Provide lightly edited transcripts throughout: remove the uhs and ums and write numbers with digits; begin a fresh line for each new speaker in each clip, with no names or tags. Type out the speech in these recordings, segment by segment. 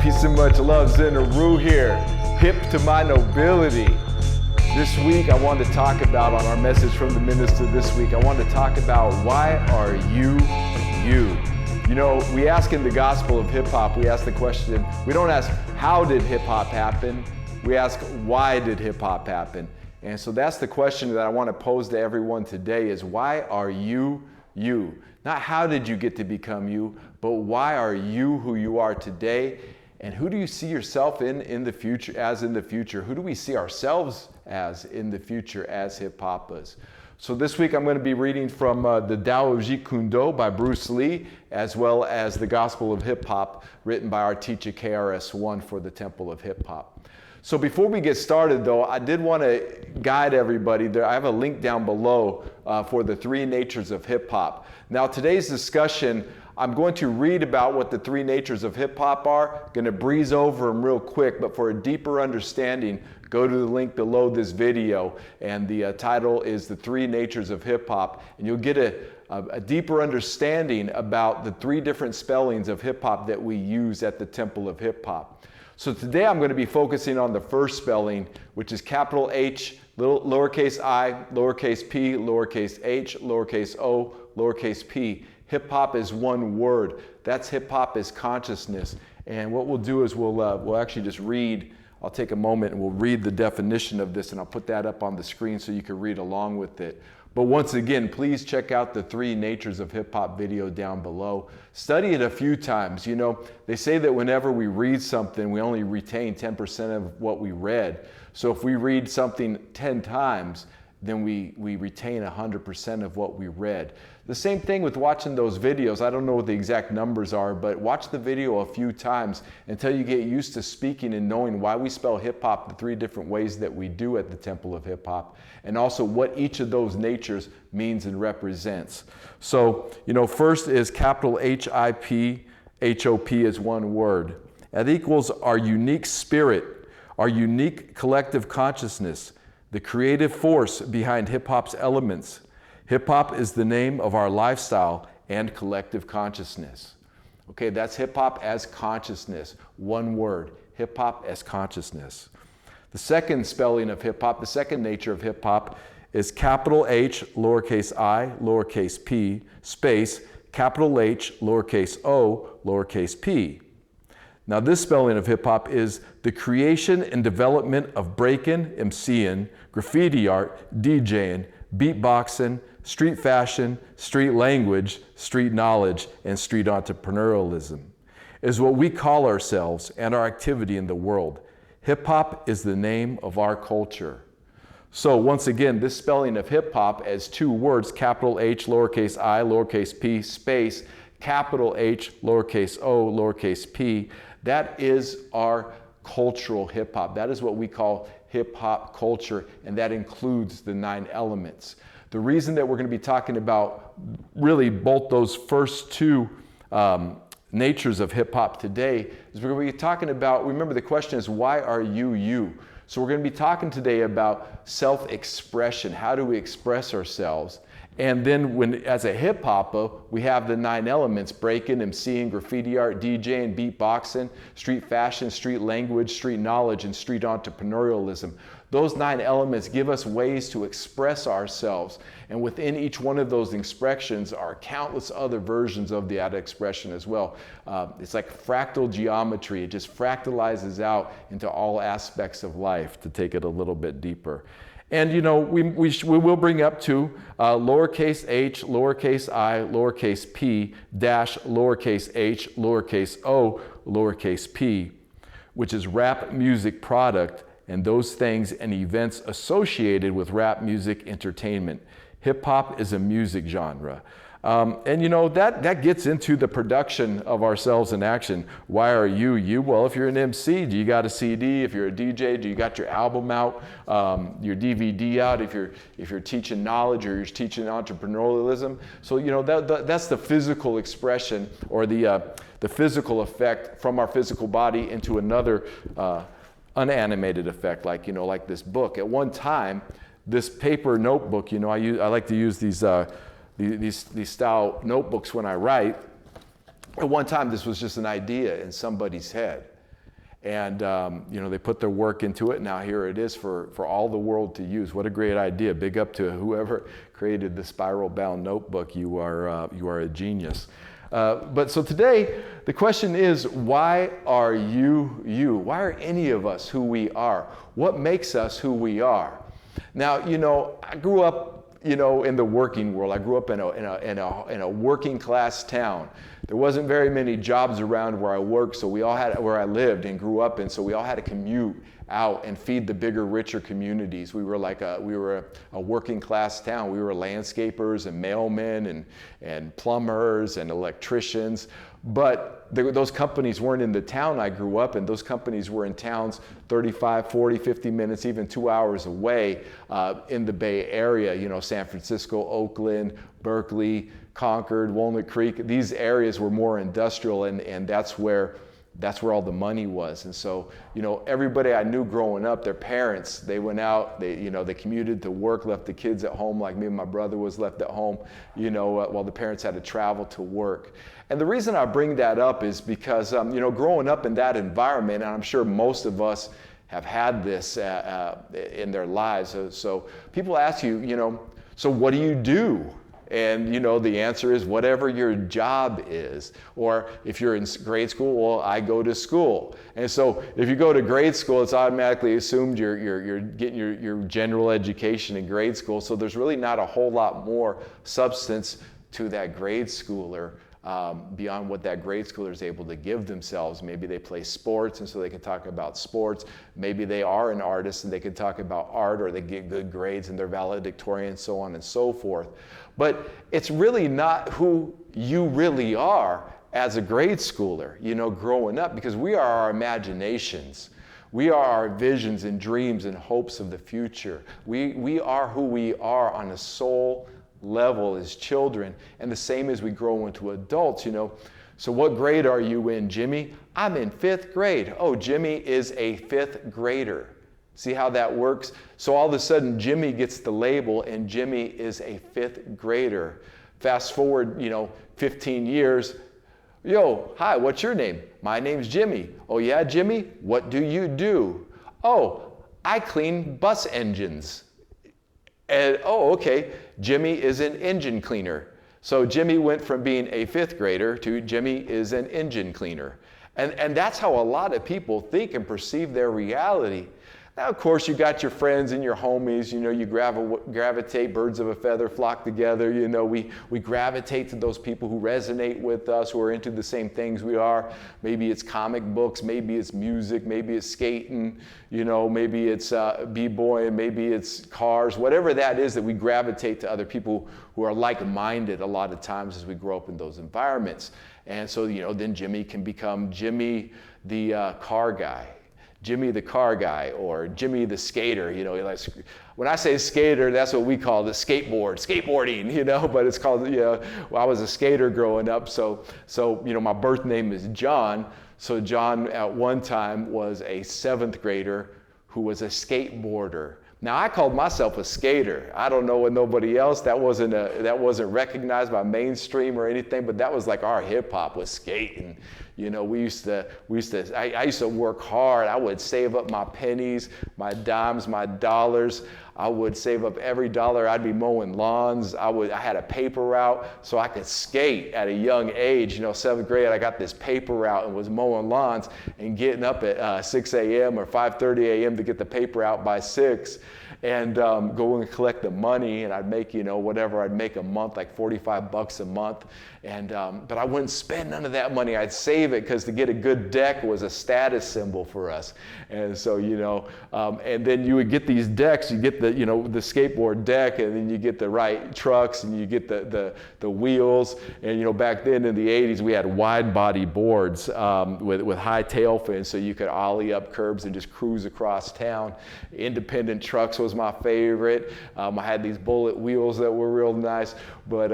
Peace and much love, Zin Uru here, hip to my nobility. This week I want to talk about, on our message from the Minista this week, I want to talk about why are you, you? You know, we ask in the gospel of hip hop, we ask the question, we don't ask how did hip hop happen, we ask why did hip hop happen? And so that's the question that I want to pose to everyone today is why are you, you? Not how did you get to become you, but why are you who you are today? And who do you see yourself in the future, as in the future? Who do we see ourselves as in the future as hip-hoppers? So this week I'm going to be reading from the Tao of Jeet Kune Do by Bruce Lee, as well as the Gospel of Hip Hop written by our teacher KRS-One for the Temple of Hip Hop. So before we get started though, I did want to guide everybody there. I have a link down below for the three natures of hip hop. Now today's discussion, I'm going to read about what the three natures of hip hop are, going to breeze over them real quick, but for a deeper understanding, go to the link below this video, and the title is The Three Natures of Hip Hop, and you'll get a deeper understanding about the three different spellings of hip hop that we use at the Temple of Hip Hop. So today I'm going to be focusing on the first spelling, which is capital H, lowercase I, lowercase p, lowercase h, lowercase o, lowercase p. Hip hop is one word. That's hip hop is consciousness. And what we'll do is we'll actually just read. I'll take a moment and we'll read the definition of this, and I'll put that up on the screen so you can read along with it. But once again, please check out the Three Natures of Hip Hop video down below. Study it a few times. You know, they say that whenever we read something, we only retain 10% of what we read. So if we read something 10 times, then we retain 100% of what we read. The same thing with watching those videos. I don't know what the exact numbers are, but watch the video a few times until you get used to speaking and knowing why we spell hip hop the three different ways that we do at the Temple of Hip Hop, and also what each of those natures means and represents. So, you know, first is capital H-I-P, H-O-P is one word. That equals our unique spirit, our unique collective consciousness, the creative force behind hip hop's elements. Hip hop is the name of our lifestyle and collective consciousness. Okay, that's hip hop as consciousness, one word, hip hop as consciousness. The second spelling of hip hop, the second nature of hip hop is capital H, lowercase I, lowercase p, space, capital H, lowercase o, lowercase p. Now this spelling of hip hop is the creation and development of breaking, MCing, graffiti art, DJing, beatboxing, street fashion, street language, street knowledge, and street entrepreneurialism is what we call ourselves and our activity in the world. Hip hop is the name of our culture. So once again, this spelling of hip hop as two words, capital H, lowercase I, lowercase p, space, capital H, lowercase o, lowercase p, that is our cultural hip hop. That is what we call hip hop culture, and that includes the 9 elements. The reason that we're going to be talking about really both those first two natures of hip hop today is we're going to be talking about, remember the question is, why are you you? So we're going to be talking today about self-expression. How do we express ourselves? And then as a hip hopper, we have the 9 elements: breaking, MCing, graffiti art, DJing, beatboxing, street fashion, street language, street knowledge, and street entrepreneurialism. Those 9 elements give us ways to express ourselves. And within each one of those expressions are countless other versions of that expression as well. It's like fractal geometry. It just fractalizes out into all aspects of life, to take it a little bit deeper. And you know, we will bring up to lowercase h, lowercase I, lowercase p, dash lowercase h, lowercase o, lowercase p, which is rap music product and those things and events associated with rap music entertainment. Hip hop is a music genre. And you know, that gets into the production of ourselves in action. Why are you you? Well, if you're an MC, do you got a CD? If you're a DJ, do you got your album out, your DVD out? If you're teaching knowledge or you're teaching entrepreneurialism. So you know, that's the physical expression, or the physical effect from our physical body into another unanimated effect, like, you know, like this book. At one time, this paper notebook, you know, I like to use these style notebooks when I write. At one time, this was just an idea in somebody's head. And they put their work into it. Now here it is for all the world to use. What a great idea. Big up to whoever created the spiral bound notebook. You are a genius. But so today, the question is, why are you you? Why are any of us who we are? What makes us who we are? Now, I grew up, in the working world. I grew up in a working class town. There wasn't very many jobs around where I worked, so we all had, where I lived and grew up in, so we all had to commute out and feed the bigger, richer communities. We were a working class town. We were landscapers and mailmen and plumbers and electricians. But those companies weren't in the town I grew up in. Those companies were in towns 35, 40, 50 minutes, even 2 hours away in the Bay Area. San Francisco, Oakland, Berkeley, Concord, Walnut Creek. These areas were more industrial, and that's where all the money was. And so, everybody I knew growing up, their parents, they went out, they commuted to work, left the kids at home, like me and my brother was left at home, while the parents had to travel to work. And the reason I bring that up is because, growing up in that environment, and I'm sure most of us have had this in their lives. So people ask you, so what do you do? And the answer is whatever your job is. Or if you're in grade school, well, I go to school. And so if you go to grade school, it's automatically assumed you're getting your general education in grade school. So there's really not a whole lot more substance to that grade schooler beyond what that grade schooler is able to give themselves. Maybe they play sports, and so they can talk about sports. Maybe they are an artist and they can talk about art, or they get good grades and they're valedictorian, so on and so forth. But it's really not who you really are as a grade schooler, growing up, because we are our imaginations. We are our visions and dreams and hopes of the future. We are who we are on a soul level as children, and the same as we grow into adults. So what grade are you in, Jimmy? I'm in 5th grade. Oh, Jimmy is a 5th grader. See how that works? So all of a sudden, Jimmy gets the label, and Jimmy is a 5th grader. Fast forward, 15 years. Yo, hi, what's your name? My name's Jimmy. Oh yeah, Jimmy? What do you do? Oh, I clean bus engines. And, oh, okay, Jimmy is an engine cleaner. So Jimmy went from being a 5th grader to Jimmy is an engine cleaner. And that's how a lot of people think and perceive their reality. Now, of course, you got your friends and your homies, you gravitate, birds of a feather flock together. We gravitate to those people who resonate with us, who are into the same things we are. Maybe it's comic books, maybe it's music, maybe it's skating, maybe it's b-boying, maybe it's cars, whatever that is, that we gravitate to other people who are like-minded a lot of times as we grow up in those environments. And so, then Jimmy can become Jimmy the car guy. Jimmy the car guy, or Jimmy the skater. When I say skater, that's what we call the skateboarding, but it's called, well, I was a skater growing up, so my birth name is John. So John at one time was a 7th grader who was a skateboarder. Now, I called myself a skater. I don't know what nobody else, that wasn't recognized by mainstream or anything, but that was like our hip hop was skating. I used to work hard. I would save up my pennies, my dimes, my dollars. I would save up every dollar. I'd be mowing lawns. I had a paper route so I could skate at a young age. 7th grade, I got this paper route and was mowing lawns and getting up at 6 a.m. or 5:30 a.m. to get the paper out by 6. And go and collect the money, and I'd make, whatever I'd make a month, like $45 a month. And but I wouldn't spend none of that money. I'd save it, because to get a good deck was a status symbol for us. And so, and then you would get these decks. You get the skateboard deck, and then you get the right trucks, and you get the wheels. And back then in the 80s, we had wide body boards with high tail fins, so you could ollie up curbs and just cruise across town. Independent trucks was my favorite. I had these bullet wheels that were real nice, but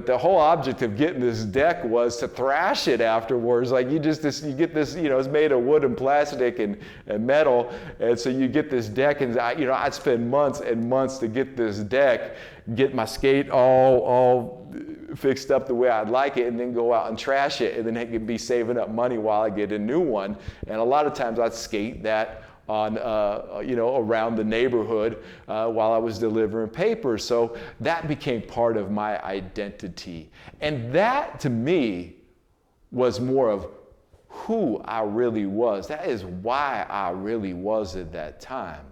the whole object of getting this deck was to thrash it afterwards. Like you get this, it's made of wood and plastic and metal, and so you get this deck, and I'd spend months and months to get this deck, get my skate all fixed up the way I'd like it and then go out and trash it, and then I could be saving up money while I get a new one. And a lot of times I'd skate that on, around the neighborhood while I was delivering papers. So that became part of my identity. And that, to me, was more of who I really was. That is why I really was at that time.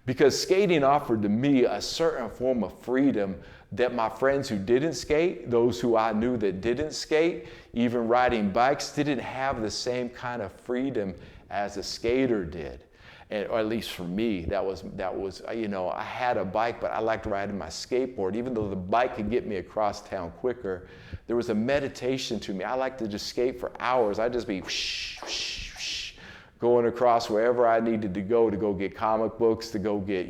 Because skating offered to me a certain form of freedom that my friends who didn't skate, those who I knew that didn't skate, even riding bikes, didn't have the same kind of freedom as a skater did. Or at least for me, that was, I had a bike, but I liked riding my skateboard. Even though the bike could get me across town quicker, there was a meditation to me. I liked to just skate for hours. I'd just be whoosh, whoosh, whoosh, going across wherever I needed to go get comic books, to go get,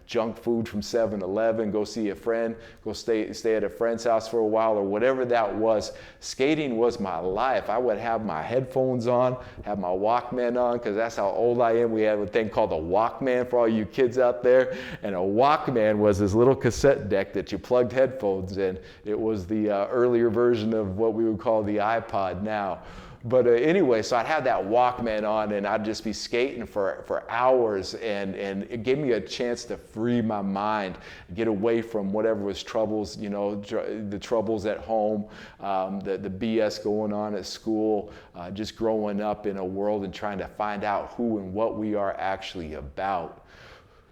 junk food from 7-Eleven, go see a friend, go stay at a friend's house for a while, or whatever that was. Skating was my life. I would have my headphones on, have my Walkman on, because that's how old I am. We had a thing called a Walkman for all you kids out there. And a Walkman was this little cassette deck that you plugged headphones in. It was the earlier version of what we would call the iPod now. But anyway, so I'd have that Walkman on, and I'd just be skating for hours, and it gave me a chance to free my mind, get away from whatever was troubles, the troubles at home, the BS going on at school, just growing up in a world and trying to find out who and what we are actually about.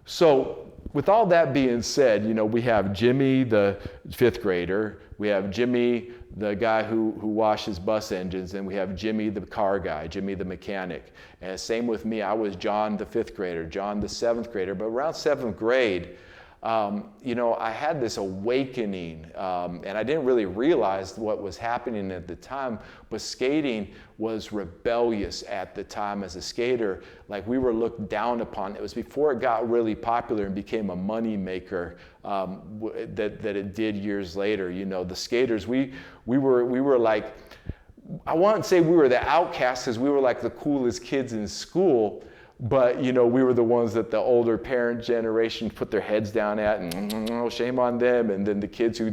So with all that being said, we have Jimmy, the 5th grader, we have Jimmy, the guy who washes bus engines, and we have Jimmy, the car guy, Jimmy, the mechanic. And same with me, I was John, the 5th grader, John, the 7th grader. But around 7th grade, I had this awakening, and I didn't really realize what was happening at the time, but skating was rebellious at the time as a skater. Like, we were looked down upon. It was before it got really popular and became a money maker that it did years later. The skaters, we were like, I won't say we were the outcasts, because we were like the coolest kids in school. But, we were the ones that the older parent generation put their heads down at, and shame on them. And then the kids who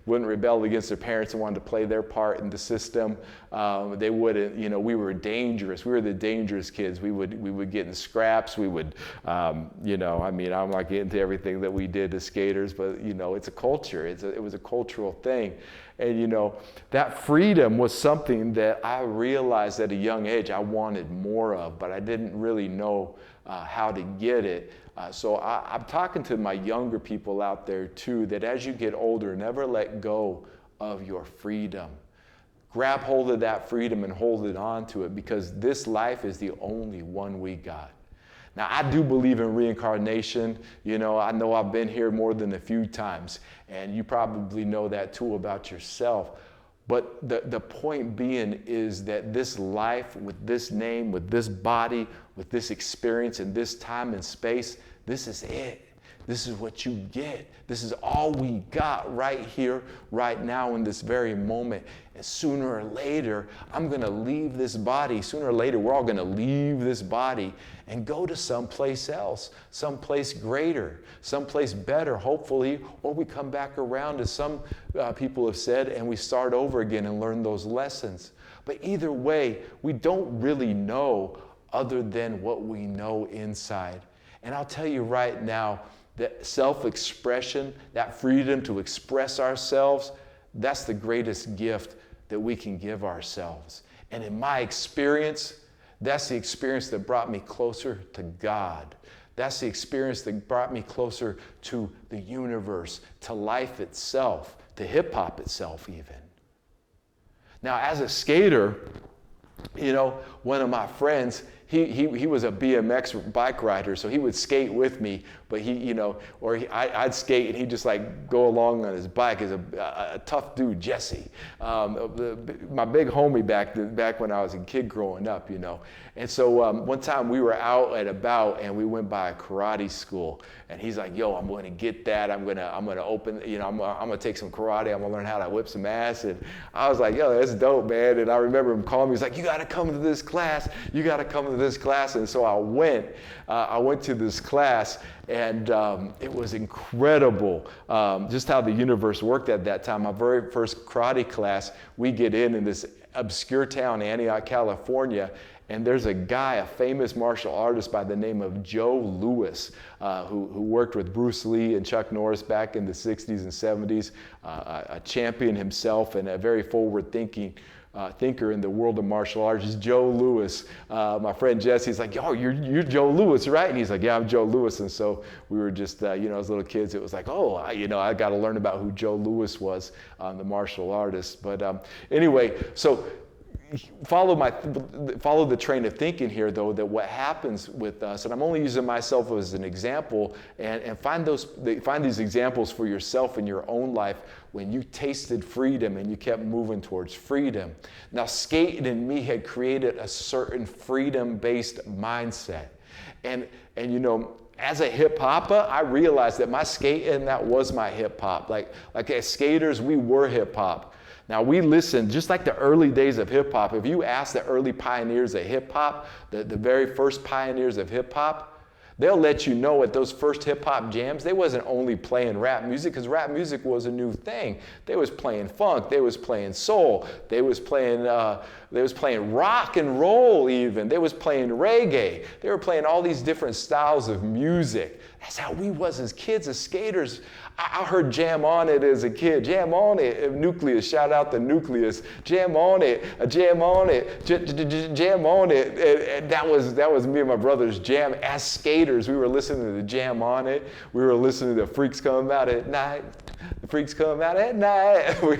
wouldn't rebel against their parents and wanted to play their part in the system, they wouldn't, we were dangerous. We were the dangerous kids. We would get in scraps. We would, I'm not getting into everything that we did as skaters, but, it's a culture. It was a cultural thing. And, that freedom was something that I realized at a young age I wanted more of, but I didn't really know how to get it. So I'm talking to my younger people out there too, that as you get older, never let go of your freedom. Grab hold of that freedom and hold it on to it, because this life is the only one we got. Now, I do believe in reincarnation. I know I've been here more than a few times, and you probably know that too about yourself. But the point being is that this life, with this name, with this body, with this experience, in this time and space, this is it. This is what you get. This is all we got right here, right now, in this very moment. And sooner or later, I'm going to leave this body. Sooner or later, we're all going to leave this body and go to someplace else, someplace greater, someplace better, hopefully, or we come back around, as some people have said, and we start over again and learn those lessons. But either way, we don't really know other than what we know inside. And I'll tell you right now, that self-expression, that freedom to express ourselves, that's the greatest gift that we can give ourselves. And in my experience, that's the experience that brought me closer to God. That's the experience that brought me closer to the universe, to life itself, to hip-hop itself even. Now, as a skater, one of my friends, he was a BMX bike rider, so he would skate with me, but I'd skate and he'd just like go along on his bike. As a tough dude, Jesse, my big homie back when I was a kid growing up, And so one time we were out and about, and we went by a karate school, and he's like, "Yo, I'm going to get that. I'm gonna open. I'm gonna take some karate. I'm gonna learn how to whip some ass." And I was like, "Yo, that's dope, man." And I remember him calling me. He's like, "You got to come to this class. You got to come to this class. And so I went to this class, and it was incredible just how the universe worked at that time. My very first karate class, we get in this obscure town, Antioch, California, and there's a guy, a famous martial artist by the name of Joe Louis, who worked with Bruce Lee and Chuck Norris back in the 60s and 70s, a champion himself and a very forward-thinking thinker in the world of martial arts. Is Joe Louis. My friend Jesse's like, yo, you're Joe Louis, right? And he's like, yeah, I'm Joe Louis. And so we were just, as little kids, it was like, I got to learn about who Joe Louis was, the martial artist. But anyway, so follow the train of thinking here, though, that what happens with us, and I'm only using myself as an example, and find these examples for yourself in your own life when you tasted freedom and you kept moving towards freedom. Now, skating in me had created a certain freedom-based mindset, and as a hip-hopper, I realized that my skating, that was my hip-hop. Like as skaters, we were hip-hop. Now, we listened, just like the early days of hip-hop. If you ask the early pioneers of hip-hop, the very first pioneers of hip-hop, they'll let you know at those first hip-hop jams, they wasn't only playing rap music, because rap music was a new thing. They was playing funk, they was playing soul, they was playing rock and roll even, they was playing reggae. They were playing all these different styles of music. That's how we was as kids, as skaters. I heard Jam On It as a kid. Jam On It, Nucleus, shout out the Nucleus. Jam On It, Jam On It, Jam On It. And that was me and my brother's jam. As skaters, we were listening to the Jam On It. We were listening to the Freaks Come Out at Night. The Freaks Come Out at Night. We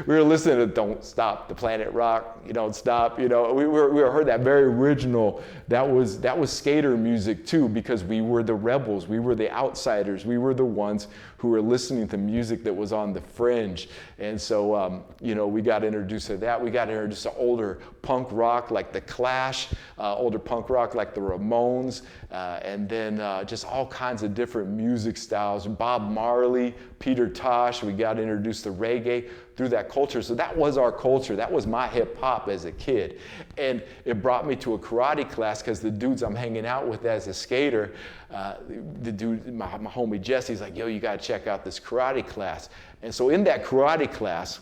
were listening to Don't Stop, the Planet Rock. You Don't Stop. We heard that very original. That was skater music too, because we were the rebels. We were the outsiders. We were the ones who were listening to music that was on the fringe. And so, we got introduced to that. We got introduced to older punk rock like The Clash, older punk rock like the Ramones, and then just all kinds of different music styles. Bob Marley, Peter Tosh. We got introduced to reggae through that culture. So that was our culture. That was my hip hop as a kid. And it brought me to a karate class because the dudes I'm hanging out with as a skater, the dude, my homie Jesse's like, yo, you got to check out this karate class. And so in that karate class,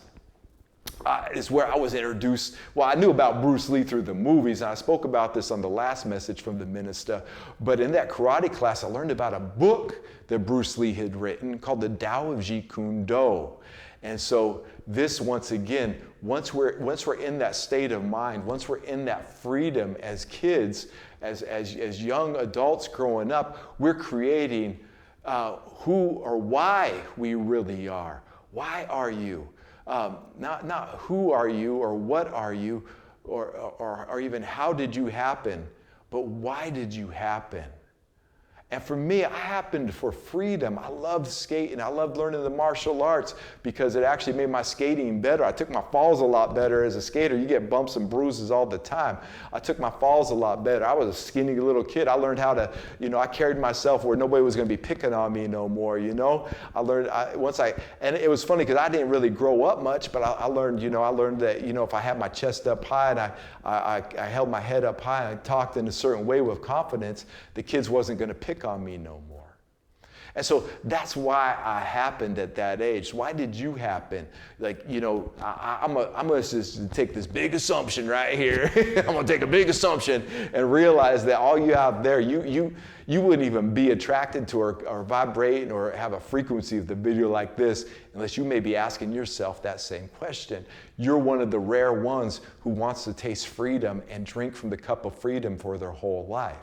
is where I was introduced. Well, I knew about Bruce Lee through the movies, and I spoke about this on the last message from the Minista. But in that karate class, I learned about a book that Bruce Lee had written called The Tao of Jeet Kune Do. And so this, once again, once we're in that state of mind, once we're in that freedom as kids, as young adults growing up, we're creating who or why we really are. Why are you? Not who are you or what are you or even how did you happen, but why did you happen? And for me, I happened for freedom. I loved skating. I loved learning the martial arts because it actually made my skating better. I took my falls a lot better as a skater. You get bumps and bruises all the time. I took my falls a lot better. I was a skinny little kid. I learned how to, I carried myself where nobody was going to be picking on me no more, I learned, and it was funny because I didn't really grow up much, but I learned, that, if I had my chest up high and I held my head up high and talked in a certain way with confidence, the kids wasn't going to pick on me no more. And so that's why I happened at that age. Why did you happen? I'm going to just take this big assumption right here. I'm going to take a big assumption and realize that all you have there, you wouldn't even be attracted to or vibrate or have a frequency of the video like this unless you may be asking yourself that same question. You're one of the rare ones who wants to taste freedom and drink from the cup of freedom for their whole life.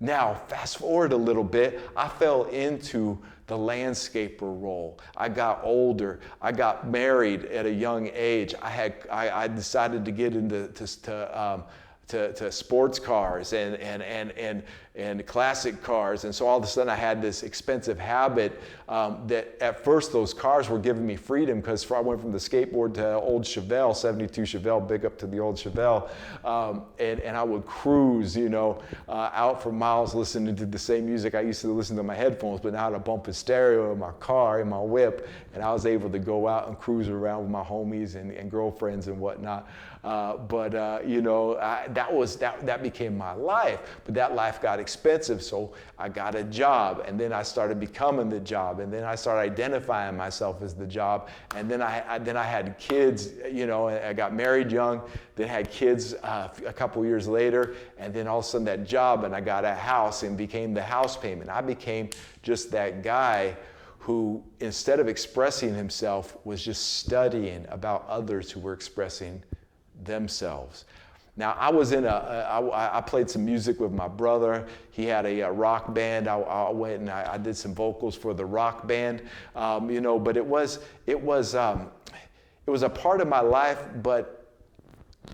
Now, fast forward a little bit, I fell into the landscaper role. I got older. I got married at a young age. I decided to get into sports cars and classic cars. And so all of a sudden I had this expensive habit that at first those cars were giving me freedom because I went from the skateboard to old Chevelle, 72 Chevelle, big up to the old Chevelle. And I would cruise, out for miles listening to the same music I used to listen to my headphones, but now I had a bumping stereo in my car, in my whip, and I was able to go out and cruise around with my homies and girlfriends and whatnot. That became my life. But that life got expensive, so I got a job, and then I started becoming the job, and then I started identifying myself as the job, and then I had kids. I got married young, then had kids a couple years later, and then all of a sudden that job, and I got a house and became the house payment. I became just that guy who, instead of expressing himself, was just studying about others who were expressing themselves. Now, I played some music with my brother. He had a rock band. I went and I did some vocals for the rock band, but it was a part of my life, but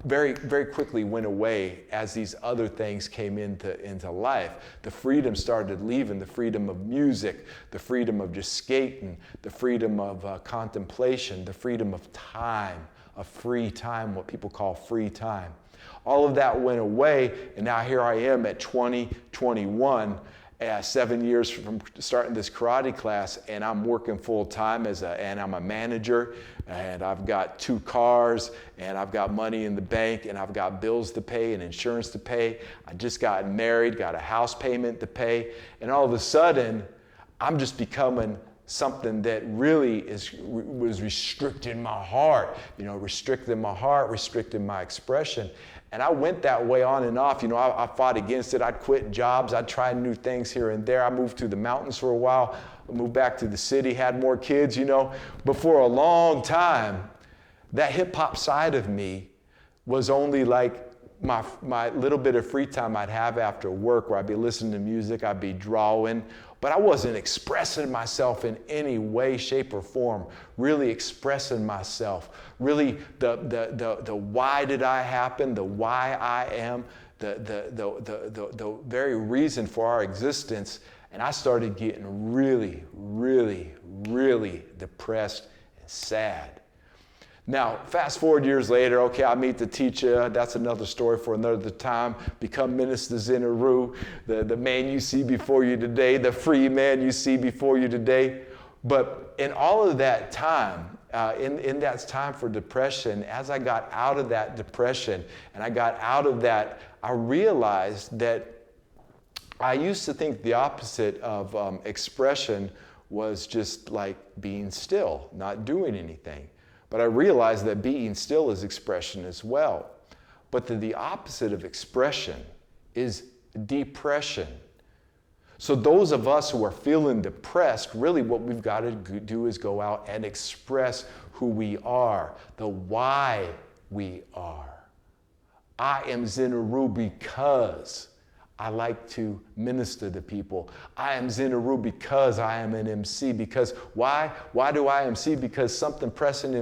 very, very quickly went away as these other things came into life. The freedom started leaving, the freedom of music, the freedom of just skating, the freedom of contemplation, the freedom of time, of free time, what people call free time. All of that went away, and now here I am at 21, 7 years from starting this karate class, and I'm working full time and I'm a manager, and I've got 2 cars, and I've got money in the bank, and I've got bills to pay and insurance to pay. I just got married, got a house payment to pay, and all of a sudden, I'm just becoming something that really was restricting my heart, restricting my expression. And I went that way on and off. I fought against it. I'd quit jobs. I'd try new things here and there. I moved to the mountains for a while. I moved back to the city, had more kids, But for a long time, that hip hop side of me was only like my little bit of free time I'd have after work, where I'd be listening to music, I'd be drawing, but I wasn't expressing myself in any way, shape, or form, really expressing myself, really the why did I happen, the why I am, the very reason for our existence. And I started getting really, really, really depressed and sad. Now, fast forward years later, okay, I meet the teacher. That's another story for another time. Become Minister Zin Uru, the man you see before you today, the free man you see before you today. But in all of that time, in that time for depression, as I got out of that depression and I got out of that, I realized that I used to think the opposite of expression was just like being still, not doing anything. But I realized that being still is expression as well. But the opposite of expression is depression. So those of us who are feeling depressed, really what we've got to do is go out and express who we are, the why we are. I am Zin Uru because I like to minister to people. I am Zin Uru because I am an MC. Because why? Why do I MC? Because something pressing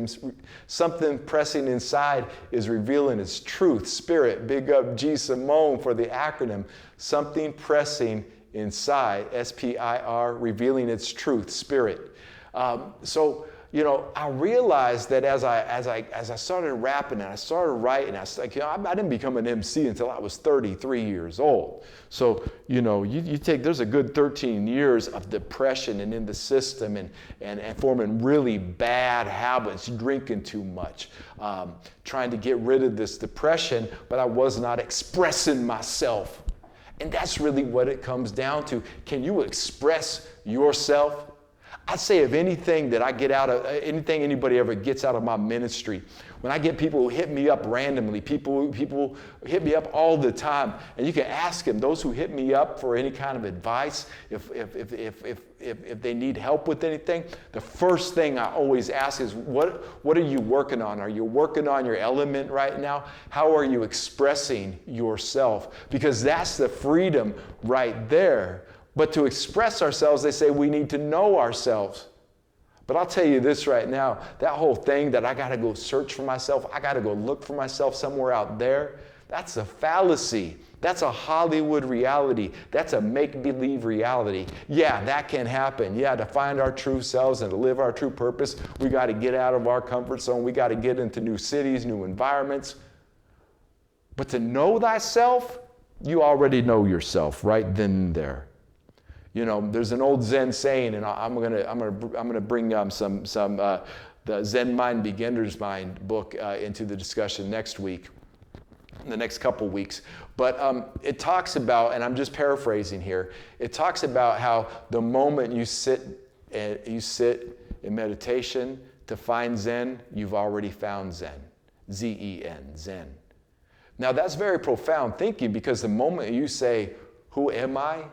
inside is revealing its truth. Spirit, big up G Simone for the acronym. Something pressing inside, S-P-I-R, revealing its truth. Spirit. I realized that as I started rapping and I started writing, I didn't become an MC until I was 33 years old. So, you take, there's a good 13 years of depression and in the system and forming really bad habits, drinking too much, trying to get rid of this depression, but I was not expressing myself. And that's really what it comes down to. Can you express yourself? I'd say of anything that I get out of, anything anybody ever gets out of my ministry, when I get people who hit me up randomly, people hit me up all the time, and you can ask them, those who hit me up for any kind of advice, if they need help with anything, the first thing I always ask is, what are you working on? Are you working on your element right now? How are you expressing yourself? Because that's the freedom right there. But to express ourselves, they say we need to know ourselves. But I'll tell you this right now, that whole thing that I got to go search for myself, I got to go look for myself somewhere out there, that's a fallacy. That's a Hollywood reality. That's a make-believe reality. Yeah, that can happen. Yeah, to find our true selves and to live our true purpose, we got to get out of our comfort zone. We got to get into new cities, new environments. But to know thyself, you already know yourself right then and there. There's an old Zen saying, and I'm gonna bring some the Zen Mind, Beginner's Mind book into the discussion next week, in the next couple weeks. But it talks about, and I'm just paraphrasing here, it talks about how the moment you sit in meditation to find Zen, you've already found Zen. Z-E-N, Zen. Now that's very profound thinking, because the moment you say, who am I?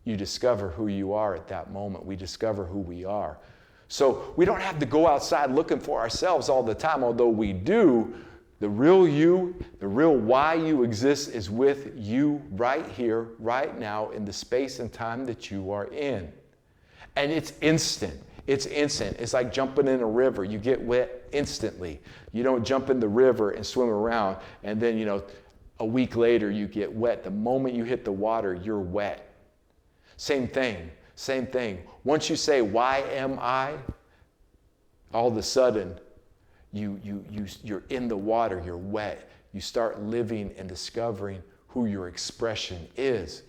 You discover who you are at that moment. We discover who we are. So we don't have to go outside looking for ourselves all the time, although we do. The real you, the real why you exist is with you right here, right now, in the space and time that you are in. And it's instant. It's instant. It's like jumping in a river. You get wet instantly. You don't jump in the river and swim around, and then, a week later you get wet. The moment you hit the water, you're wet. Same thing. Once you say, why am I? All of a sudden, you're in the water, you're wet. You start living and discovering who your expression is.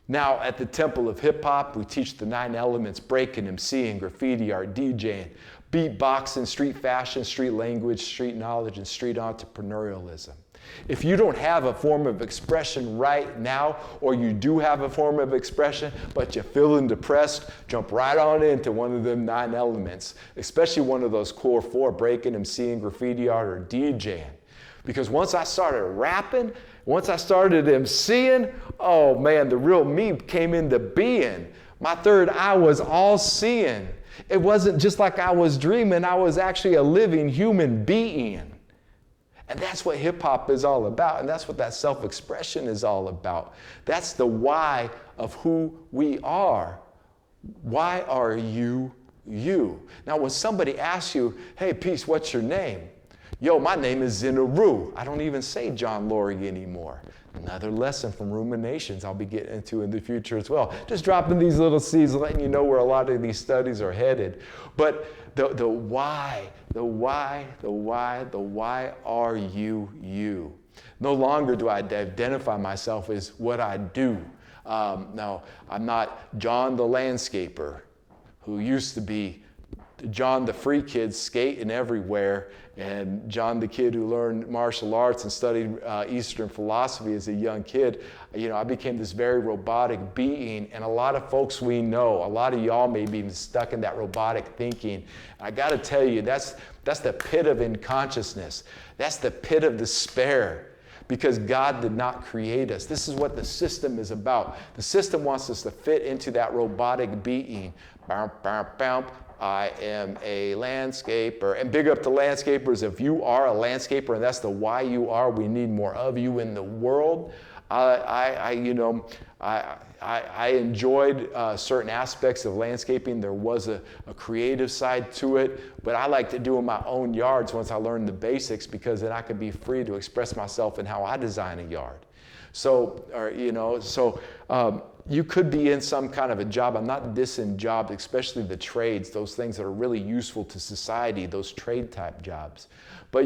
Now, at the Temple of Hip Hop, we teach the 9 elements: breaking, MCing, graffiti art, DJing, beatboxing, street fashion, street language, street knowledge, and street entrepreneurialism. If you don't have a form of expression right now, or you do have a form of expression, but you're feeling depressed, jump right on into one of them 9 elements, especially one of those core 4, breaking, MCing, graffiti art, or DJing. Because once I started rapping, once I started MCing, oh man, the real me came into being. My third eye was all seeing. It wasn't just like I was dreaming, I was actually a living human being. And that's what hip hop is all about, and that's what that self-expression is all about. That's the why of who we are. Why are you you? Now when somebody asks you, hey Peace, what's your name? Yo, my name is Zin Uru. I don't even say John Laurie anymore. Another lesson from ruminations I'll be getting into in the future as well. Just dropping these little seeds, letting you know where a lot of these studies are headed. But the why are you you? No longer do I identify myself as what I do. No, I'm not John the landscaper, who used to be John the free kid skating everywhere, and John the kid who learned martial arts and studied Eastern philosophy as a young kid. I became this very robotic being, and a lot of folks we know, a lot of y'all may be even stuck in that robotic thinking. I got to tell you, that's the pit of unconsciousness. That's the pit of despair, because God did not create us. This is what the system is about. The system wants us to fit into that robotic being. Bow, bow, bow. I am a landscaper. And big up to landscapers. If you are a landscaper and that's the why you are, we need more of you in the world. I enjoyed certain aspects of landscaping. There was a creative side to it, but I like to do in my own yards once I learned the basics, because then I could be free to express myself in how I design a yard. You could be in some kind of a job. I'm not dissing jobs, especially the trades, those things that are really useful to society, those trade type jobs. But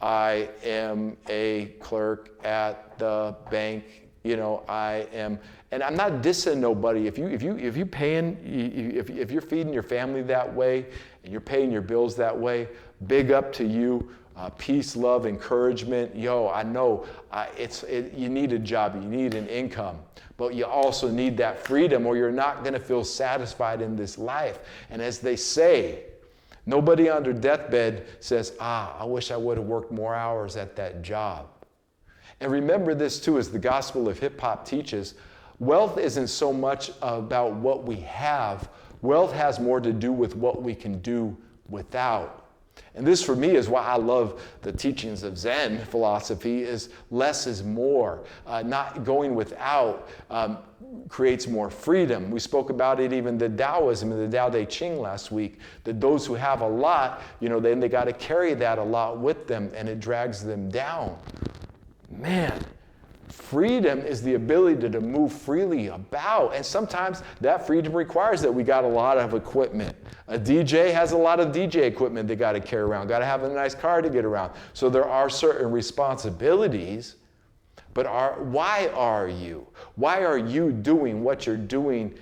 I am a clerk at the bank. I am, and I'm not dissing nobody. If you're feeding your family that way and you're paying your bills that way, big up to you. Peace, love, encouragement. I know you need a job, you need an income, but you also need that freedom, or you're not going to feel satisfied in this life. And as they say, nobody on their deathbed says, I wish I would have worked more hours at that job. And remember this too, as the gospel of hip hop teaches, wealth isn't so much about what we have. Wealth has more to do with what we can do without. And this for me is why I love the teachings of Zen philosophy, is less is more. Not going without creates more freedom. We spoke about it even the Taoism and the Tao Te Ching last week, that those who have a lot, then they got to carry that a lot with them, and it drags them down. Man, freedom is the ability to move freely about, and sometimes that freedom requires that we got a lot of equipment. A DJ has a lot of DJ equipment they got to carry around, got to have a nice car to get around. So there are certain responsibilities, but why are you? Why are you doing what you're doing,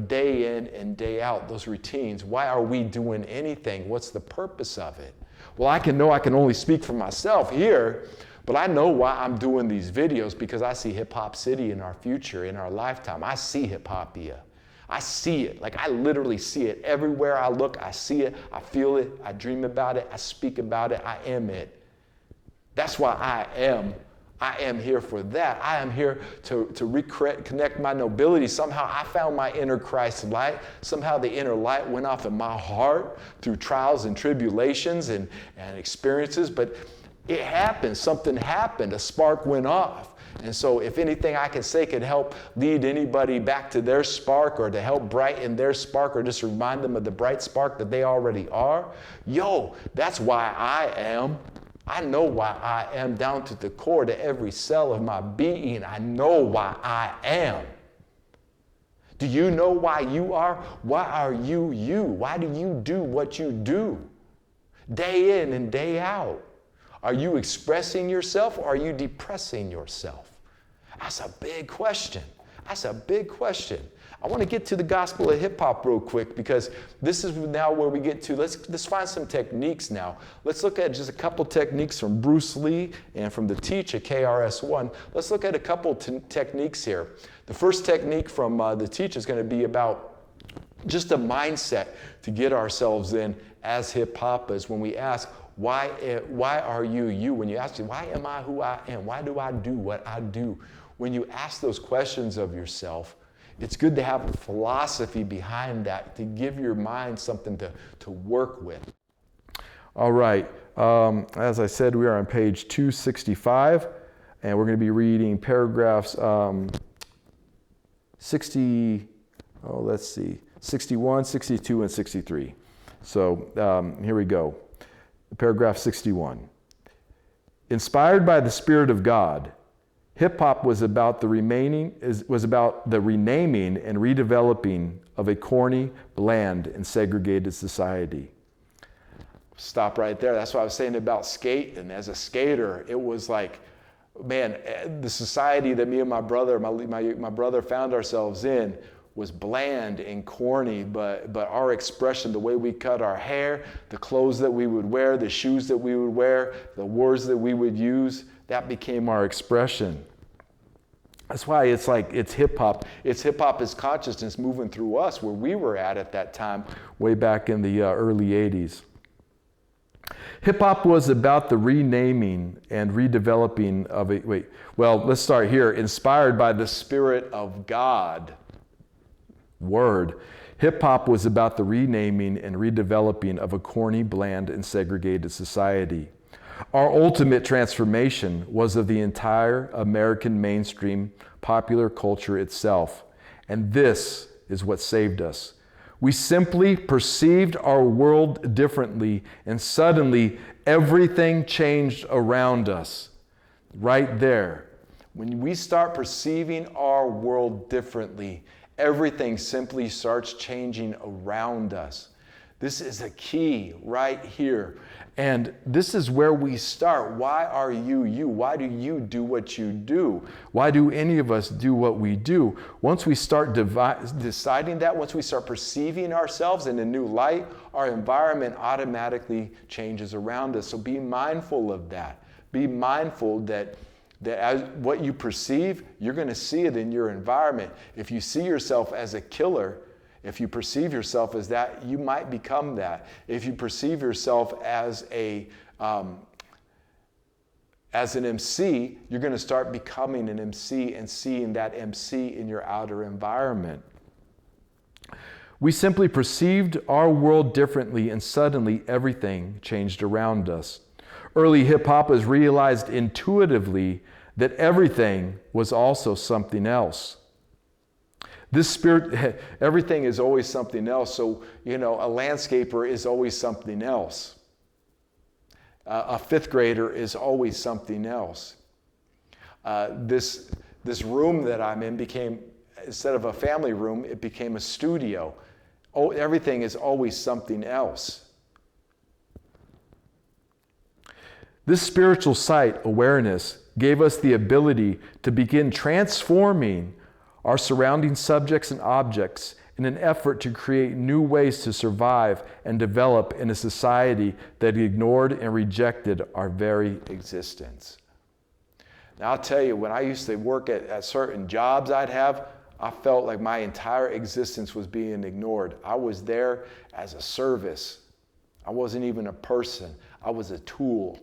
day in and day out, those routines. Why are we doing anything? What's the purpose of it? Well, I can only speak for myself here, but I know why I'm doing these videos, because I see Hip Hop City in our future, in our lifetime. I see Hip-Hopia. I see it. Like, I literally see it. Everywhere I look, I see it. I feel it. I dream about it. I speak about it. I am it. That's why I am here for that. I am here to reconnect my nobility. Somehow I found my inner Christ light. Somehow the inner light went off in my heart through trials and tribulations and experiences. But it happened. Something happened. A spark went off. And so if anything I can say could help lead anybody back to their spark, or to help brighten their spark, or just remind them of the bright spark that they already are, that's why I am. I know why I am, down to the core, to every cell of my being. I know why I am. Do you know why you are? Why are you you? Why do you do what you do? Day in and day out. Are you expressing yourself, or are you depressing yourself? That's a big question. That's a big question. I want to get to the gospel of hip hop real quick, because this is now where we get to, let's find some techniques now. Let's look at just a couple techniques from Bruce Lee and from the Teach at KRS-One. Let's look at a couple techniques here. The first technique from the Teach is going to be about just a mindset to get ourselves in as hip-hoppers. When we ask, why are you you? When you ask, why am I who I am? Why do I do what I do? When you ask those questions of yourself, it's good to have a philosophy behind that, to give your mind something to work with.
All right. As I said, we are on page 265, and we're going to be reading paragraphs 61, 62, and 63. So here we go. Paragraph 61. Inspired by the Spirit of God, hip-hop was about the renaming and redeveloping of a corny, bland, and segregated society.
Stop right there. That's what I was saying about skate. And as a skater, it was like, man, the society that me and my brother found ourselves in was bland and corny, but our expression, the way we cut our hair, the clothes that we would wear, the shoes that we would wear, the words that we would use, that became our expression. That's why it's hip-hop. It's hip-hop as consciousness moving through us, where we were at that time, way back in the early 80s. Hip-hop was about the renaming and redeveloping of let's start here. Inspired by the Spirit of God. Word. Hip-hop was about the renaming and redeveloping of a corny, bland, and segregated society. Our ultimate transformation was of the entire American mainstream popular culture itself. And this is what saved us. We simply perceived our world differently, and suddenly everything changed around us. Right there. When we start perceiving our world differently, everything simply starts changing around us. This is a key right here. And this is where we start. Why are you you? Why do you do what you do? Why do any of us do what we do? Once we start deciding that, once we start perceiving ourselves in a new light, our environment automatically changes around us. So be mindful of that. Be mindful that as what you perceive, you're going to see it in your environment. If you see yourself as a killer, if you perceive yourself as that, you might become that. If you perceive yourself as an MC, you're going to start becoming an MC and seeing that MC in your outer environment. We simply perceived our world differently, and suddenly everything changed around us. Early hip-hoppers realized intuitively that everything was also something else. This spirit, everything is always something else. So, a landscaper is always something else. A fifth grader is always something else. This room that I'm in became, instead of a family room, it became a studio. Oh, everything is always something else. This spiritual sight awareness gave us the ability to begin transforming our surrounding subjects and objects
in an effort to create new ways to survive and develop in a society that ignored and rejected our very existence. Now, I'll tell you, when I used to work at certain jobs I'd have, I felt like my entire existence was being ignored. I was there as a service. I wasn't even a person. I was a tool.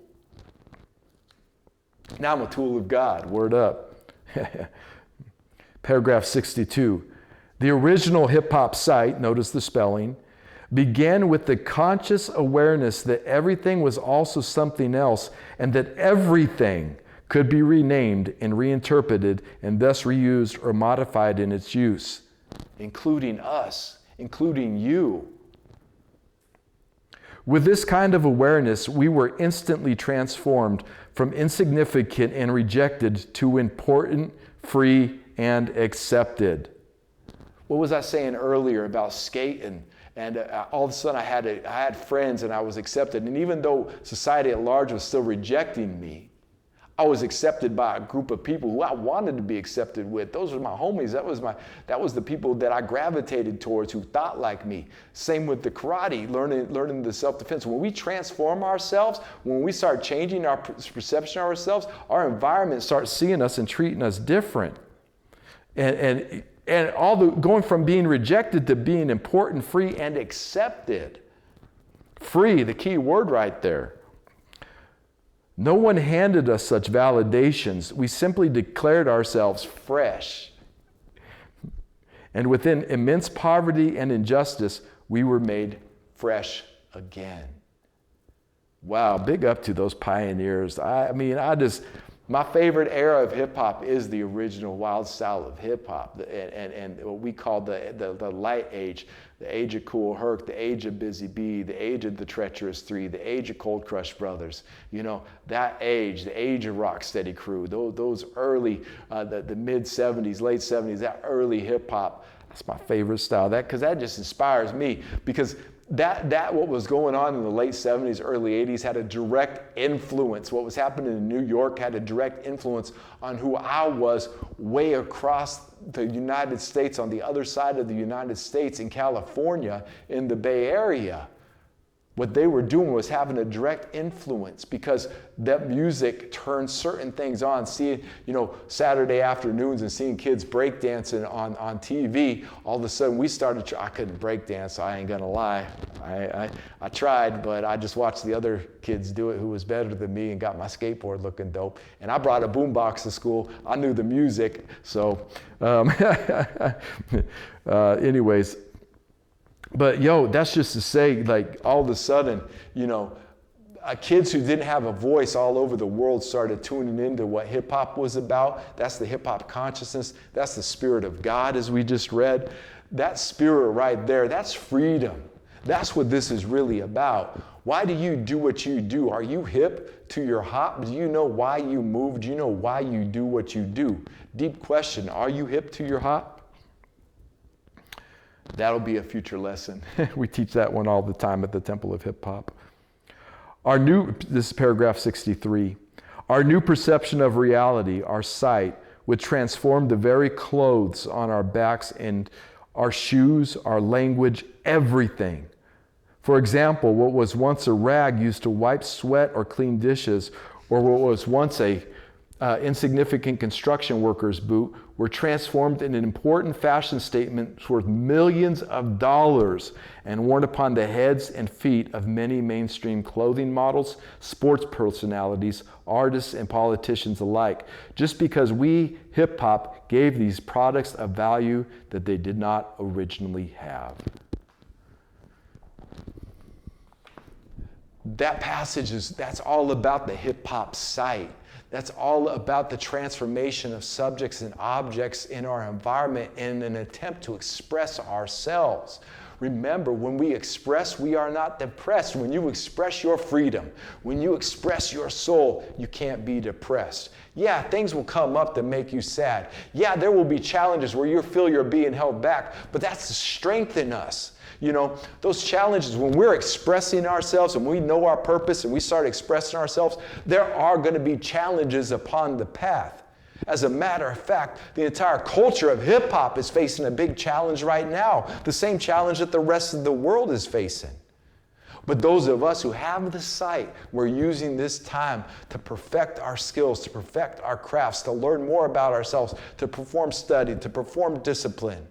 Now I'm a tool of God. Word up. Paragraph 62. The original hip-hop site, notice the spelling, began with the conscious awareness that everything was also something else and that everything could be renamed and reinterpreted and thus reused or modified in its use, including us, including you. With this kind of awareness, we were instantly transformed from insignificant and rejected to important, free, and accepted. What was I saying earlier about skating? And all of a sudden I had friends and I was accepted. And even though society at large was still rejecting me, I was accepted by a group of people who I wanted to be accepted with. Those were my homies. That was the people that I gravitated towards who thought like me. Same with the karate, learning the self-defense. When we transform ourselves, when we start changing our perception of ourselves, our environment starts seeing us and treating us different. And going from being rejected to being important, free, and accepted. Free, the key word right there. No one handed us such validations. We simply declared ourselves fresh. And within immense poverty and injustice, we were made fresh again. Wow, big up to those pioneers. My favorite era of hip-hop is the original wild style of hip-hop and what we call the light age, the age of Kool Herc, the age of Busy Bee, the age of the Treacherous Three, the age of Cold Crush Brothers. You know, that age, the age of Rocksteady Crew, those early, the mid-'70s, late '70s, that early hip-hop, that's my favorite style. Because that just inspires me, because that what was going on in the late '70s, early '80s had a direct influence. What was happening in New York had a direct influence on who I was way across the United States, on the other side of the United States, in California, in the Bay Area. What they were doing was having a direct influence, because that music turned certain things on. Seeing, Saturday afternoons and seeing kids breakdancing on TV, all of a sudden we started, I couldn't breakdance, so I ain't gonna lie. I tried, but I just watched the other kids do it who was better than me and got my skateboard looking dope. And I brought a boombox to school. I knew the music, so anyways. But that's just to say, like, all of a sudden, kids who didn't have a voice all over the world started tuning into what hip hop was about. That's the hip hop consciousness. That's the Spirit of God, as we just read. That spirit right there, that's freedom. That's what this is really about. Why do you do what you do? Are you hip to your hop? Do you know why you move? Do you know why you do what you do? Deep question. Are you hip to your hop? That'll be a future lesson. We teach that one all the time at the Temple of Hip Hop. This is paragraph 63. Our new perception of reality, our sight, would transform the very clothes on our backs and our shoes, our language, everything. For example, what was once a rag used to wipe sweat or clean dishes, or what was once a insignificant construction worker's boot, were transformed into an important fashion statement worth millions of dollars and worn upon the heads and feet of many mainstream clothing models, sports personalities, artists, and politicians alike, just because we, hip-hop, gave these products a value that they did not originally have. That passage that's all about the hip-hop sight. That's all about the transformation of subjects and objects in our environment in an attempt to express ourselves. Remember, when we express, we are not depressed. When you express your freedom, when you express your soul, you can't be depressed. Yeah, things will come up that make you sad. Yeah, there will be challenges where you feel you're being held back, but that's the strength in us. Those challenges, when we're expressing ourselves and we know our purpose and we start expressing ourselves, there are going to be challenges upon the path.
As a matter of fact, the entire culture of hip hop is facing a big challenge right now, the same challenge that the rest of the world is facing. But those of us who have the sight, we're using this time to perfect our skills, to perfect our crafts, to learn more about ourselves, to perform study, to perform discipline,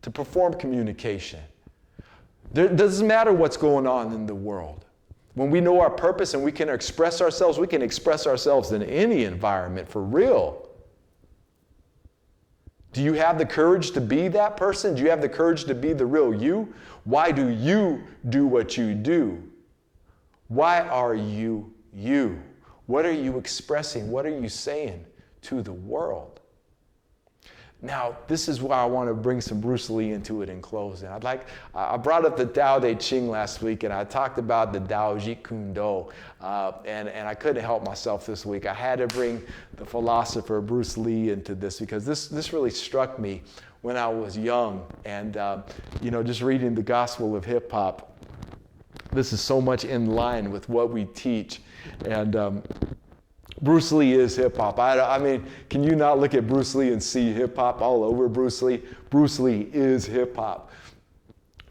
to perform communication. It doesn't matter what's going on in the world. When we know our purpose and we can express ourselves in any environment for real. Do you have the courage to be that person? Do you have the courage to be the real you? Why do you do what you do? Why are you you? What are you expressing? What are you saying to the world? Now, this is why I want to bring some Bruce Lee into it in closing. I brought up the Tao Te Ching last week, and I talked about the Tao Jeet Kune Do, and I couldn't help myself this week. I had to bring the philosopher Bruce Lee into this because this really struck me when I was young, and just reading the Gospel of Hip Hop. This is so much in line with what we teach, and Bruce Lee is hip-hop. I mean, can you not look at Bruce Lee and see hip-hop all over Bruce Lee? Bruce Lee is hip-hop.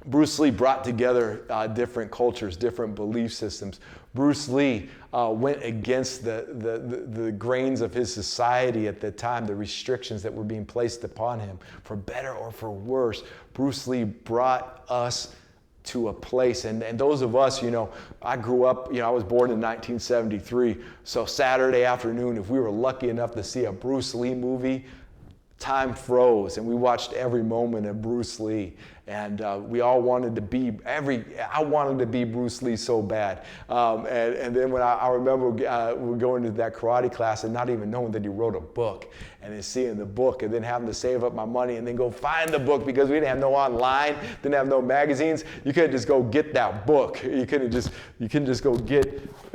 Bruce Lee brought together different cultures, different belief systems. Bruce Lee went against the grains of his society at the time, the restrictions that were being placed upon him, for better or for worse. Bruce Lee brought us to a place, and those of us, I grew up, I was born in 1973, so Saturday afternoon, if we were lucky enough to see a Bruce Lee movie, time froze, and we watched every moment of Bruce Lee, and we all wanted to be, I wanted to be Bruce Lee so bad, and then when I remember we going to that karate class and not even knowing that he wrote a book, and then seeing the book, and then having to save up my money and then go find the book because we didn't have no online, didn't have no magazines. You couldn't just go get that book. You couldn't just go get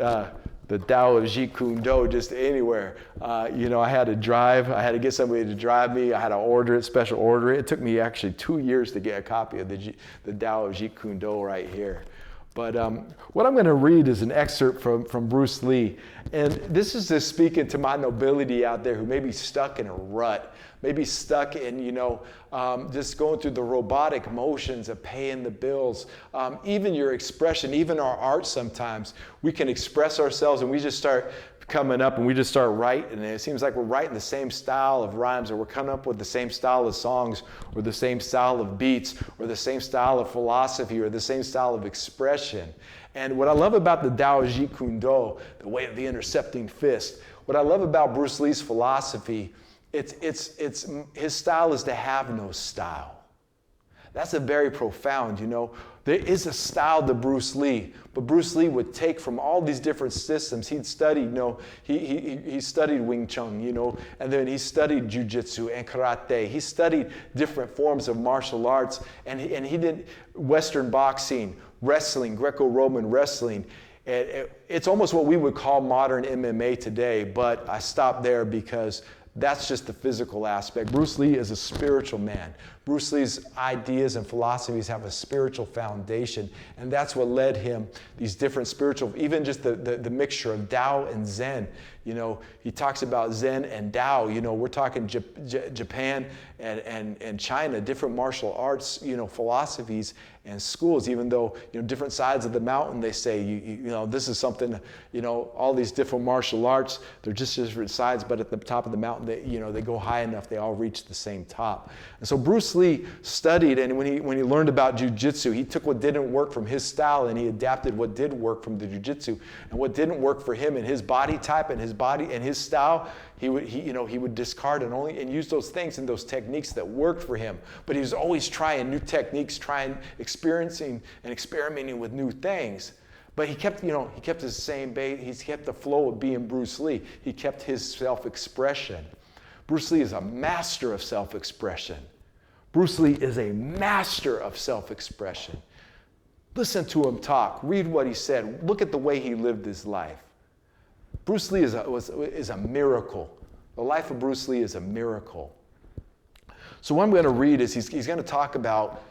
the Tao of Jeet Kune Do just anywhere. I had to drive. I had to get somebody to drive me. I had to order it, special order it. It took me actually 2 years to get a copy of the Tao of Jeet Kune Do right here. But what I'm going to read is an excerpt from Bruce Lee. And this is just speaking to my nobility out there who may be stuck in a rut, maybe stuck in, just going through the robotic motions of paying the bills. Even your expression, even our art sometimes, we can express ourselves and we just start coming up and we just start writing, and it seems like we're writing the same style of rhymes, or we're coming up with the same style of songs, or the same style of beats, or the same style of philosophy, or the same style of expression. And what I love about the Tao Jeet Kune Do, the way of the intercepting fist, what I love about Bruce Lee's philosophy, it's his style is to have no style. That's a very profound, There is a style to Bruce Lee, but Bruce Lee would take from all these different systems. He'd studied, he studied Wing Chun, and then he studied Jiu-Jitsu and Karate. He studied different forms of martial arts, and he did Western boxing, wrestling, Greco-Roman wrestling. It's almost what we would call modern MMA today, but I stopped there because that's just the physical aspect. Bruce Lee is a spiritual man. Bruce Lee's ideas and philosophies have a spiritual foundation, and that's what led him, these different spiritual, even just the mixture of Tao and Zen. He talks about Zen and Tao. We're talking Japan and China, different martial arts, philosophies and schools, even though, different sides of the mountain, they say, this is something, all these different martial arts, they're just different sides, but at the top of the mountain, they go high enough, they all reach the same top. And so Bruce Lee studied, and when he learned about jiu-jitsu, he took what didn't work from his style and he adapted what did work from the jiu-jitsu. And what didn't work for him and his body type and his body and his style, he would discard and use those things and those techniques that worked for him. But he was always trying new techniques, experiencing and experimenting with new things. But he kept his same base. He kept the flow of being Bruce Lee. He kept his self-expression. Bruce Lee is a master of self-expression. Bruce Lee is a master of self-expression. Listen to him talk. Read what he said. Look at the way he lived his life. Bruce Lee is a miracle. The life of Bruce Lee is a miracle. So what I'm going to read is he's going to talk about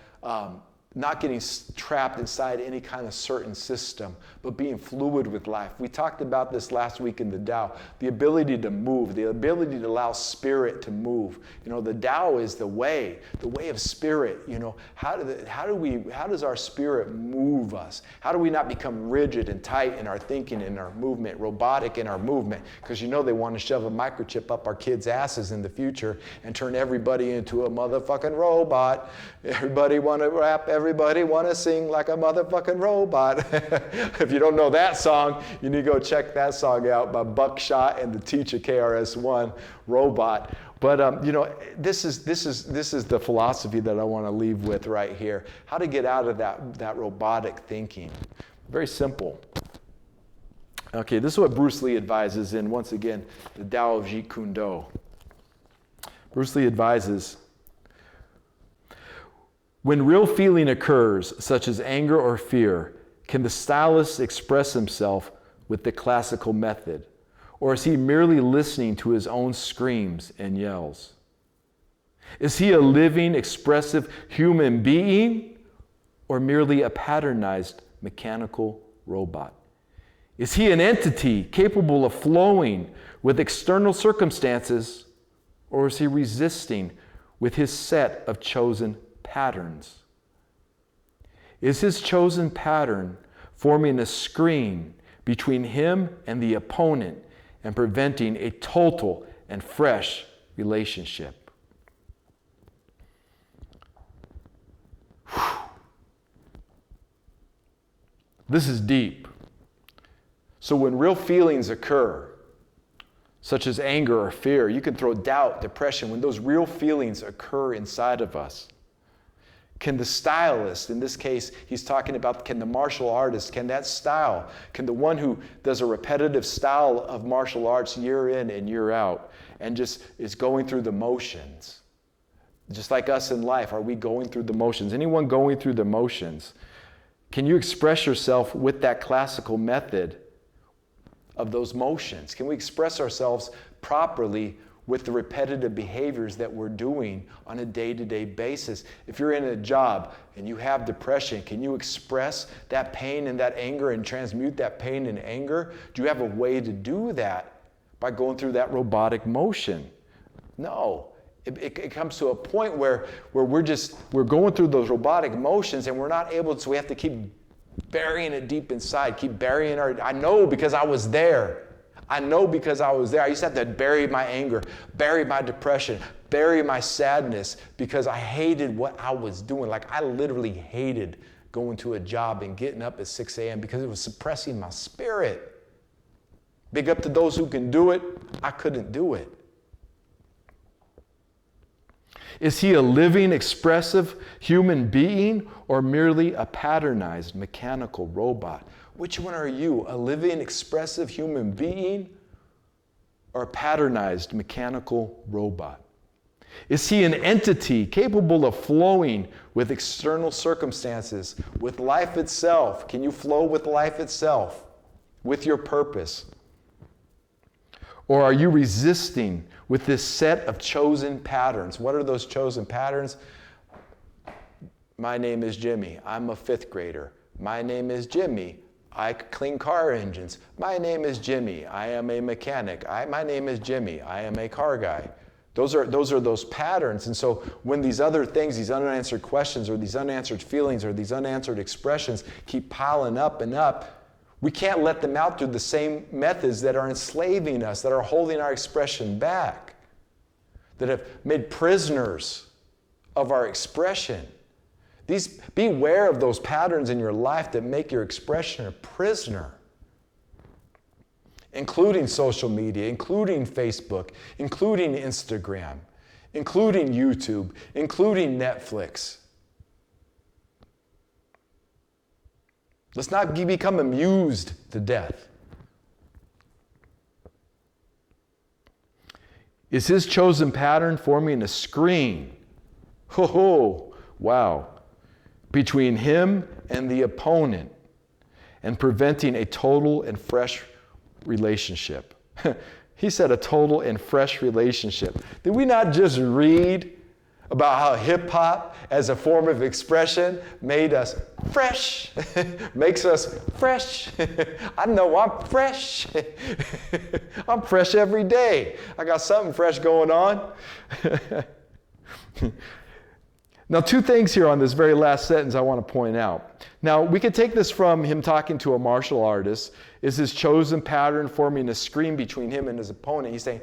not getting trapped inside any kind of certain system, but being fluid with life. We talked about this last week in the Tao, the ability to move, the ability to allow spirit to move. The Tao is the way of spirit. How does our spirit move us? How do we not become rigid and tight in our thinking, in our movement, robotic in our movement? Because they want to shove a microchip up our kids' asses in the future and turn everybody into a motherfucking robot. Everybody want to rap, everybody want to sing like a motherfucking robot. If you don't know that song, you need to go check that song out by Buckshot and the Teacher KRS-One, Robot. But this is the philosophy that I want to leave with right here. How to get out of that robotic thinking. Very simple. Okay, this is what Bruce Lee advises in, once again, the Tao of Jeet Kune Do. Bruce Lee advises, when real feeling occurs, such as anger or fear, can the stylist express himself with the classical method? Or is he merely listening to his own screams and yells? Is he a living, expressive human being, or merely a patternized mechanical robot? Is he an entity capable of flowing with external circumstances, or is he resisting with his set of chosen patterns? Is his chosen pattern forming a screen between him and the opponent and preventing a total and fresh relationship? Whew. This is deep. So when real feelings occur, such as anger or fear, you can throw doubt, depression, when those real feelings occur inside of us, can the stylist, in this case, he's talking about, can the martial artist, can that style, can the one who does a repetitive style of martial arts year in and year out and just is going through the motions, just like us in life, are we going through the motions? Anyone going through the motions? Can you express yourself with that classical method of those motions? Can we express ourselves properly with the repetitive behaviors that we're doing on a day-to-day basis? If you're in a job and you have depression, can you express that pain and that anger and transmute that pain and anger? Do you have a way to do that by going through that robotic motion? No. It comes to a point where we're going through those robotic motions and we're not able to, so we have to keep burying it deep inside, keep burying I know because I was there. I know because I was there. I used to have to bury my anger, bury my depression, bury my sadness because I hated what I was doing. Like I literally hated going to a job and getting up at 6 a.m. because it was suppressing my spirit. Big up to those who can do it. I couldn't do it. Is he a living, expressive human being or merely a patternized mechanical robot? Which one are you? A living, expressive human being or a patternized mechanical robot? Is he an entity capable of flowing with external circumstances, with life itself? Can you flow with life itself, with your purpose? Or are you resisting with this set of chosen patterns? What are those chosen patterns? My name is Jimmy. I'm a 5th grader. My name is Jimmy. I clean car engines. My name is Jimmy. I am a mechanic. My name is Jimmy. I am a car guy. Those are those patterns. And so when these other things, these unanswered questions or these unanswered feelings or these unanswered expressions keep piling up and up, we can't let them out through the same methods that are enslaving us, that are holding our expression back, that have made prisoners of our expression. Beware of those patterns in your life that make your expression a prisoner, including social media, including Facebook, including Instagram, including YouTube, including Netflix. Let's not become amused to death. Is his chosen pattern forming a screen? Wow. Between him and the opponent and preventing a total and fresh relationship. He said a total and fresh relationship. Did we not just read about how hip hop as a form of expression made us fresh, makes us fresh. I know I'm fresh. I'm fresh every day. I got something fresh going on. Now, two things here on this very last sentence I want to point out. Now, we could take this from him talking to a martial artist. Is his chosen pattern forming a screen between him and his opponent? He's saying,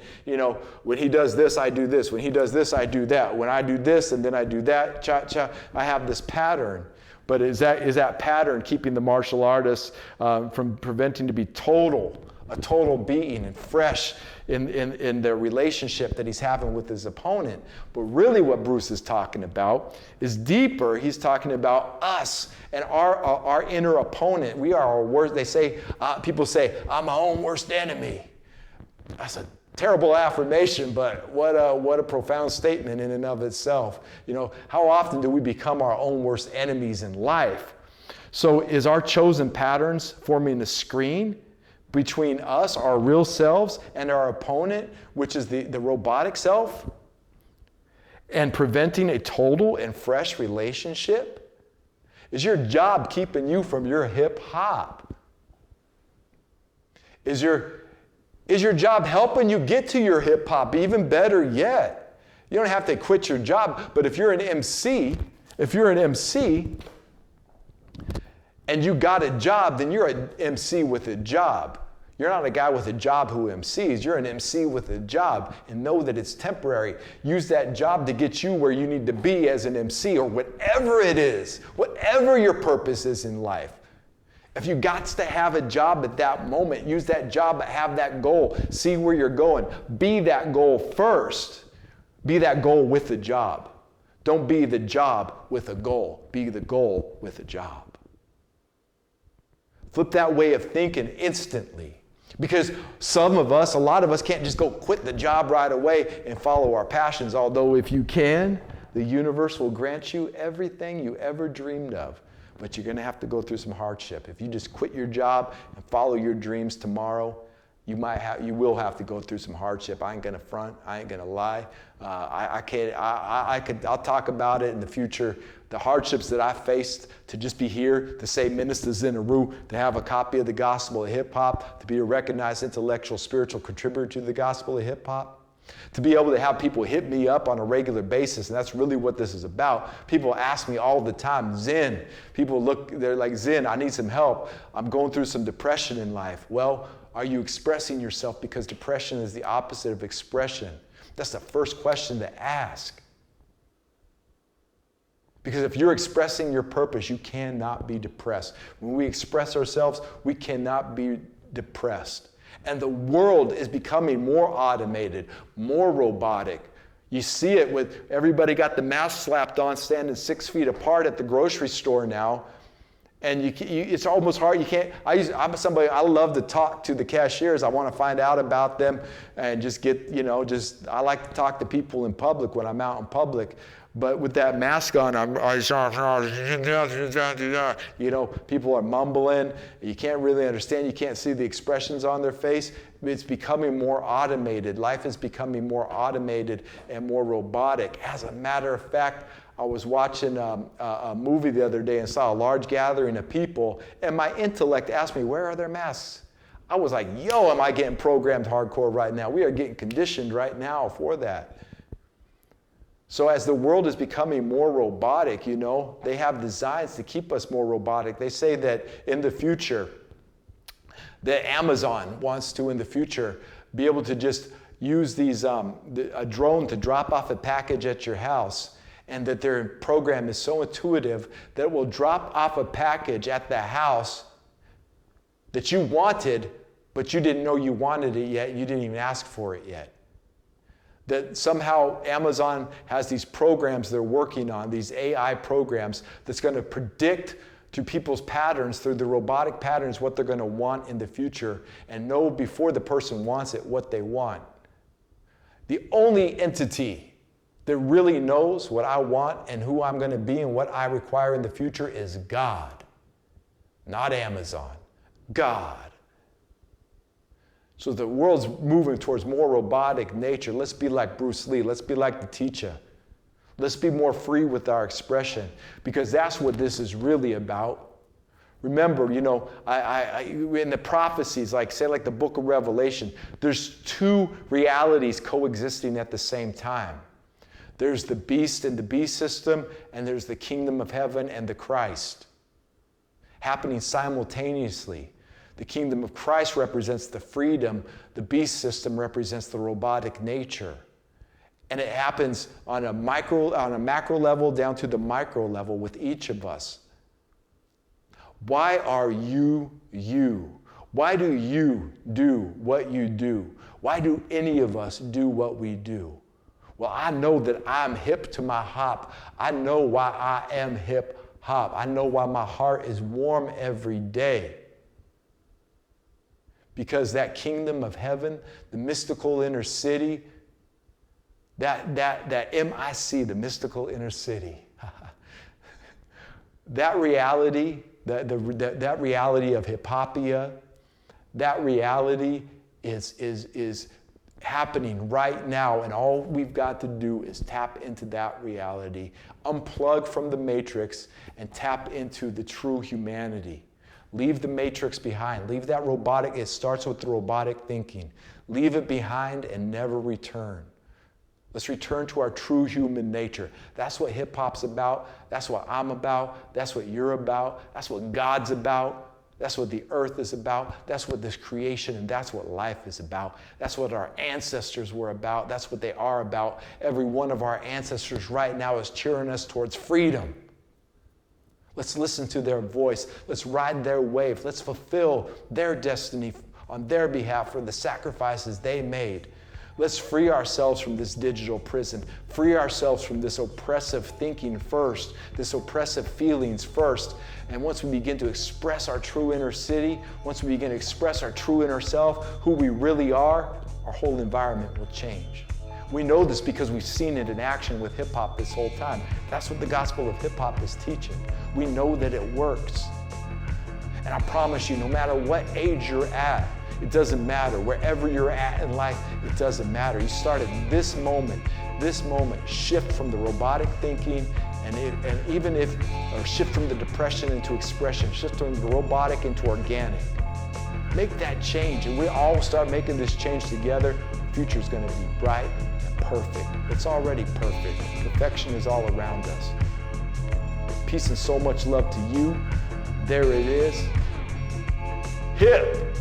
when he does this, I do this. When he does this, I do that. When I do this and then I do that, cha-cha, I have this pattern. But is that pattern keeping the martial artist from preventing to be a total being and fresh in the relationship that he's having with his opponent? But really what Bruce is talking about is deeper. He's talking about us and our inner opponent. We are our worst. People say, I'm my own worst enemy. That's a terrible affirmation, but what a profound statement in and of itself. How often do we become our own worst enemies in life? So is our chosen patterns forming a screen between us, our real selves, and our opponent, which is the robotic self, and preventing a total and fresh relationship? Is your job keeping you from your hip hop? Is your job helping you get to your hip hop? Even better yet, you don't have to quit your job, but if you're an MC, and you got a job, then you're an MC with a job. You're not a guy with a job who MCs. You're an MC with a job, and know that it's temporary. Use that job to get you where you need to be as an MC, or whatever it is, whatever your purpose is in life. If you got to have a job at that moment, use that job, have that goal, see where you're going. Be that goal first. Be that goal with the job. Don't be the job with a goal. Be the goal with a job. Flip that way of thinking instantly. Because a lot of us can't just go quit the job right away and follow our passions. Although if you can, the universe will grant you everything you ever dreamed of. But you're going to have to go through some hardship. If you just quit your job and follow your dreams tomorrow, you will have to go through some hardship. I ain't going to front. I ain't going to lie. I'll talk about it in the future. The hardships that I faced to just be here, to say Minista Zin Uru, to have a copy of the Gospel of Hip Hop, to be a recognized intellectual, spiritual contributor to the Gospel of Hip Hop, to be able to have people hit me up on a regular basis, and that's really what this is about. People ask me all the time, Zin, they're like, Zin, I need some help. I'm going through some depression in life. Well, are you expressing yourself? Because depression is the opposite of expression. That's the first question to ask. Because if you're expressing your purpose, you cannot be depressed. When we express ourselves, we cannot be depressed. And the world is becoming more automated, more robotic. You see it with everybody got the mask slapped on, standing 6 feet apart at the grocery store now. And it's almost hard. You can't. I'm somebody. I love to talk to the cashiers. I want to find out about them and just get. I like to talk to people in public when I'm out in public. But with that mask on, people are mumbling. You can't really understand. You can't see the expressions on their face. It's becoming more automated. Life is becoming more automated and more robotic. As a matter of fact, I was watching a movie the other day and saw a large gathering of people, and my intellect asked me, where are their masks? I was like, yo, am I getting programmed hardcore right now? We are getting conditioned right now for that. So as the world is becoming more robotic, they have designs to keep us more robotic. They say that in the future, that Amazon wants to, in the future, be able to just use a drone to drop off a package at your house, and that their program is so intuitive that it will drop off a package at the house that you wanted, but you didn't know you wanted it yet. You didn't even ask for it yet. That somehow Amazon has these programs they're working on, these AI programs, that's going to predict through people's patterns, through the robotic patterns, what they're going to want in the future, and know before the person wants it what they want. The only entity that really knows what I want and who I'm going to be and what I require in the future is God, not Amazon. God. So the world's moving towards more robotic nature. Let's be like Bruce Lee. Let's be like the teacher. Let's be more free with our expression, because that's what this is really about. Remember, you know, in the prophecies, like the book of Revelation, there's two realities coexisting at the same time. There's the beast and the beast system, and there's the kingdom of heaven and the Christ, happening simultaneously. The kingdom of Christ represents the freedom. The beast system represents the robotic nature. And it happens on a macro level down to the micro level with each of us. Why are you you? Why do you do what you do? Why do any of us do what we do? Well, I know that I'm hip to my hop. I know why I am hip hop. I know why my heart is warm every day. Because that kingdom of heaven, the mystical inner city, that MIC, the mystical inner city, that reality, that reality of Hippopia, that reality is happening right now, and all we've got to do is tap into that reality, unplug from the matrix, and tap into the true humanity. Leave the matrix behind. Leave that robotic. It starts with the robotic thinking. Leave it behind and never return. Let's return to our true human nature. That's what hip-hop's about. That's what I'm about. That's what you're about. That's what God's about. That's what the earth is about. That's what this creation and that's what life is about. That's what our ancestors were about. That's what they are about. Every one of our ancestors right now is cheering us towards freedom. Let's listen to their voice. Let's ride their wave. Let's fulfill their destiny on their behalf for the sacrifices they made. Let's free ourselves from this digital prison. Free ourselves from this oppressive thinking first, this oppressive feelings first. And once we begin to express our true inner city, once we begin to express our true inner self, who we really are, our whole environment will change. We know this because we've seen it in action with hip-hop this whole time. That's what the gospel of hip-hop is teaching. We know that it works. And I promise you, no matter what age you're at, it doesn't matter. Wherever you're at in life, it doesn't matter. You start at this moment, shift from the robotic thinking or shift from the depression into expression, shift from the robotic into organic. Make that change, and we all start making this change together. The future is going to be bright and perfect. It's already perfect. Perfection is all around us. Peace and so much love to you. There it is. Hip.